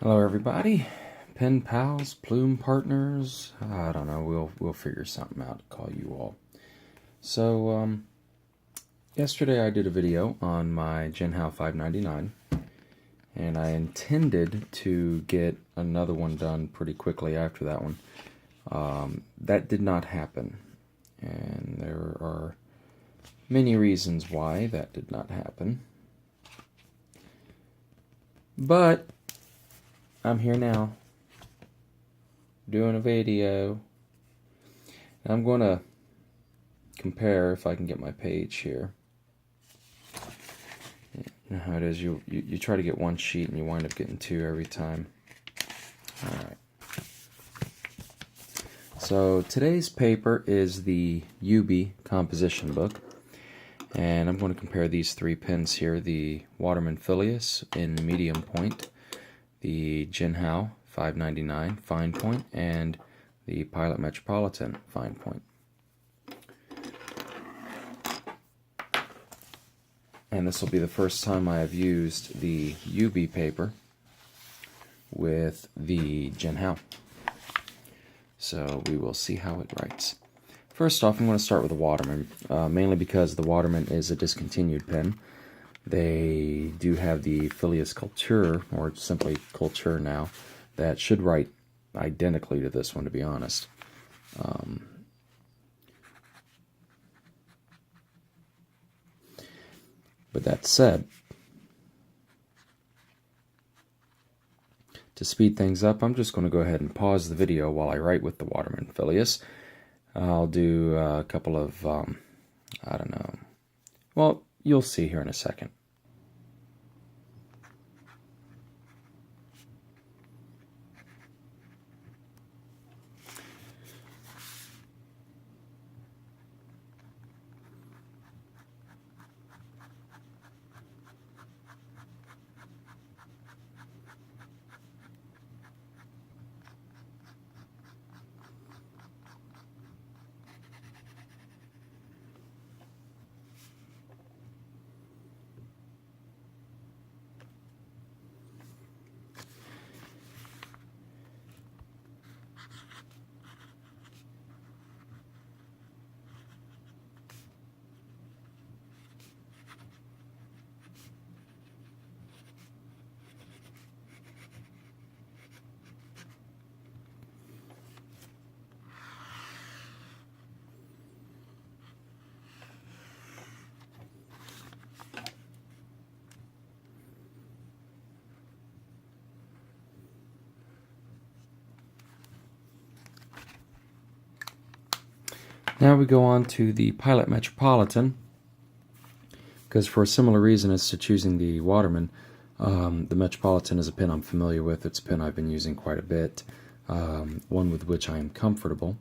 Hello, everybody. Pen pals, plume partners. I don't know. We'll figure something out to call you all. So, yesterday I did a video on my Jinhao 599, and I intended to get another one done pretty quickly after that one. That did not happen, and there are many reasons why that did not happen. But I'm here now, doing a video. And I'm going to compare, if I can get my page here. You know how it is, you try to get one sheet and you wind up getting two every time. Alright. So today's paper is the Yoobi composition book. And I'm going to compare these three pens here, the Waterman Phileas in medium point, the Jinhao 599 fine point, and the Pilot Metropolitan fine point. And this will be the first time I have used the Yoobi paper with the Jinhao. So we will see how it writes. First off, I'm going to start with the Waterman, mainly because the Waterman is a discontinued pen. They do have the Phileas Culture, or simply Culture now, that should write identically to this one, to be honest. But that said, to speed things up, I'm just going to go ahead and pause the video while I write with the Waterman Phileas. I'll do a couple of, I don't know, well, you'll see here in a second. Now we go on to the Pilot Metropolitan, because for a similar reason as to choosing the Waterman, the Metropolitan is a pen I'm familiar with. It's a pen I've been using quite a bit, one with which I am comfortable.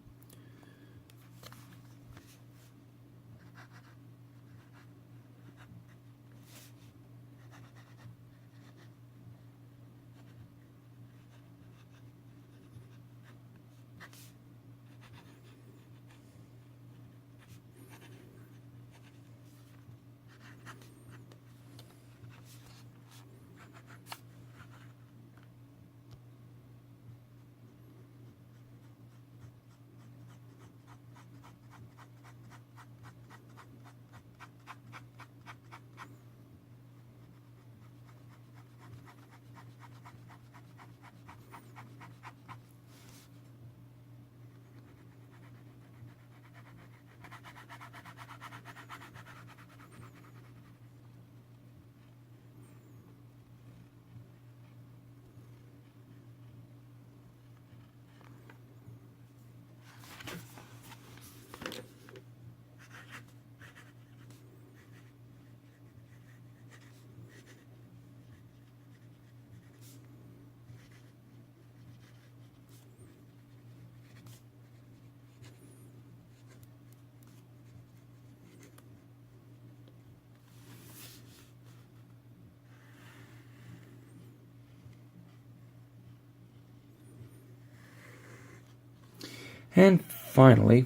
And finally,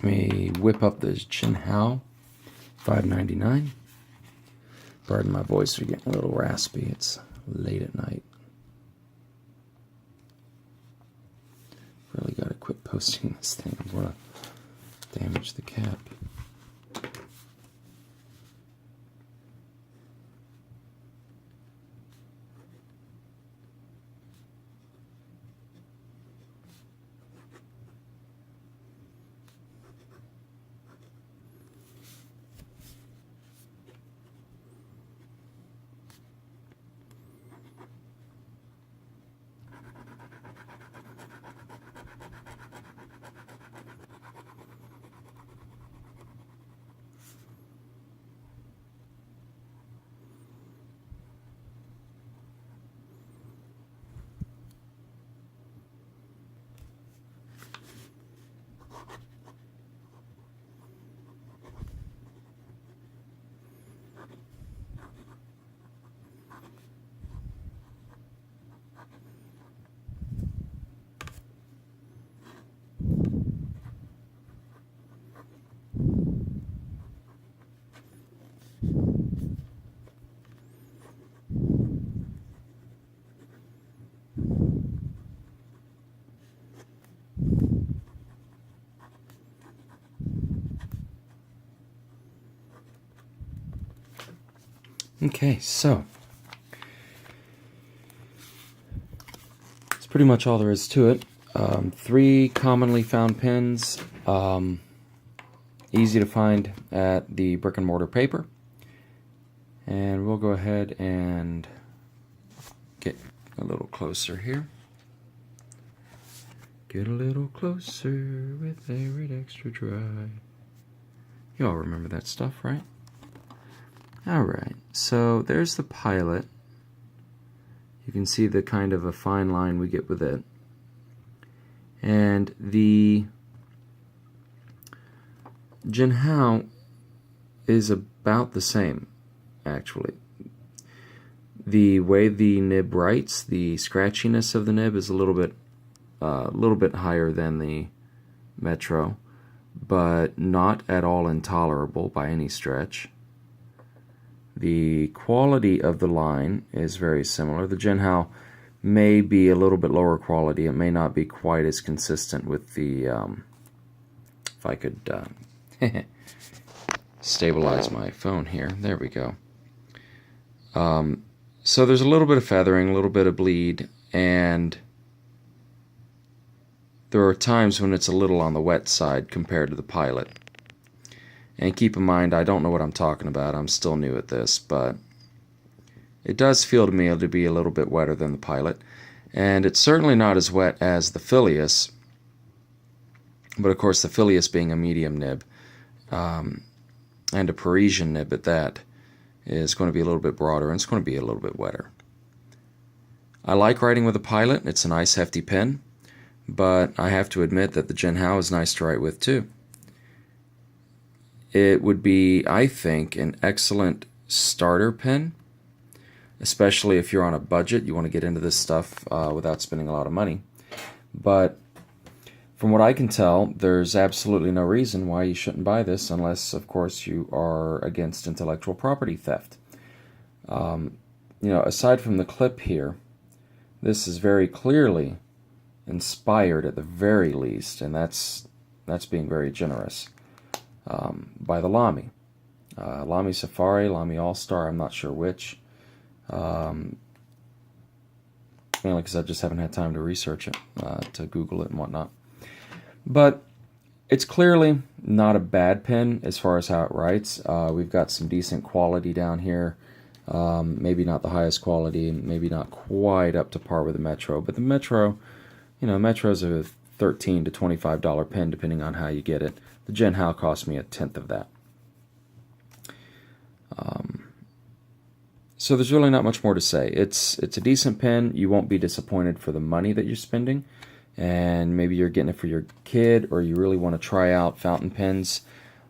let me whip up this Jinhao 599. Pardon my voice for getting a little raspy. It's late at night. twisting this thing. I'm going to damage the cap. Okay, so that's pretty much all there is to it. 3 commonly found pens, easy to find at the brick and mortar paper. And we'll go ahead and get a little closer here. Get a little closer with Arid Extra Dry. You all remember that stuff, right? Alright, so there's the Pilot. You can see the kind of a fine line we get with it. And the Jinhao is about the same, actually. The way the nib writes, the scratchiness of the nib is a little bit higher than the Metro, but not at all intolerable by any stretch. The quality of the line is very similar. The Jinhao may be a little bit lower quality. It may not be quite as consistent with the, if I could stabilize my phone here. There we go. So there's a little bit of feathering, a little bit of bleed, and there are times when it's a little on the wet side compared to the Pilot. And keep in mind, I don't know what I'm talking about. I'm still new at this, but it does feel to me to be a little bit wetter than the Pilot. And it's certainly not as wet as the Phileas, but of course the Phileas being a medium nib, and a Parisian nib at that, is going to be a little bit broader, and it's going to be a little bit wetter. I like writing with a Pilot. It's a nice hefty pen, but I have to admit that the Jinhao is nice to write with too. It would be, I think, an excellent starter pen, especially if you're on a budget. You want to get into this stuff without spending a lot of money. But from what I can tell, there's absolutely no reason why you shouldn't buy this unless, of course, you are against intellectual property theft. Aside from the clip here, this is very clearly inspired at the very least, and that's being very generous. By the Lamy. Lamy Safari, Lamy All-Star, I'm not sure which. Mainly because I just haven't had time to research it, to Google it and whatnot. But it's clearly not a bad pen as far as how it writes. We've got some decent quality down here. Maybe not the highest quality, maybe not quite up to par with the Metro, but the Metro, Metro's a $13 to $25 pen depending on how you get it. The Jinhao cost me 1/10 of that. So there's really not much more to say. It's a decent pen. You won't be disappointed for the money that you're spending, and maybe you're getting it for your kid, or you really want to try out fountain pens.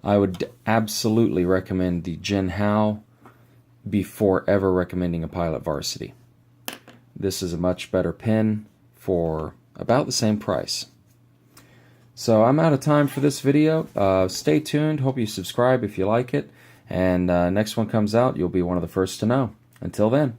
I would absolutely recommend the Jinhao before ever recommending a Pilot Varsity. This is a much better pen for about the same price. So I'm out of time for this video. Stay tuned. Hope you subscribe if you like it. And next one comes out, you'll be one of the first to know. Until then.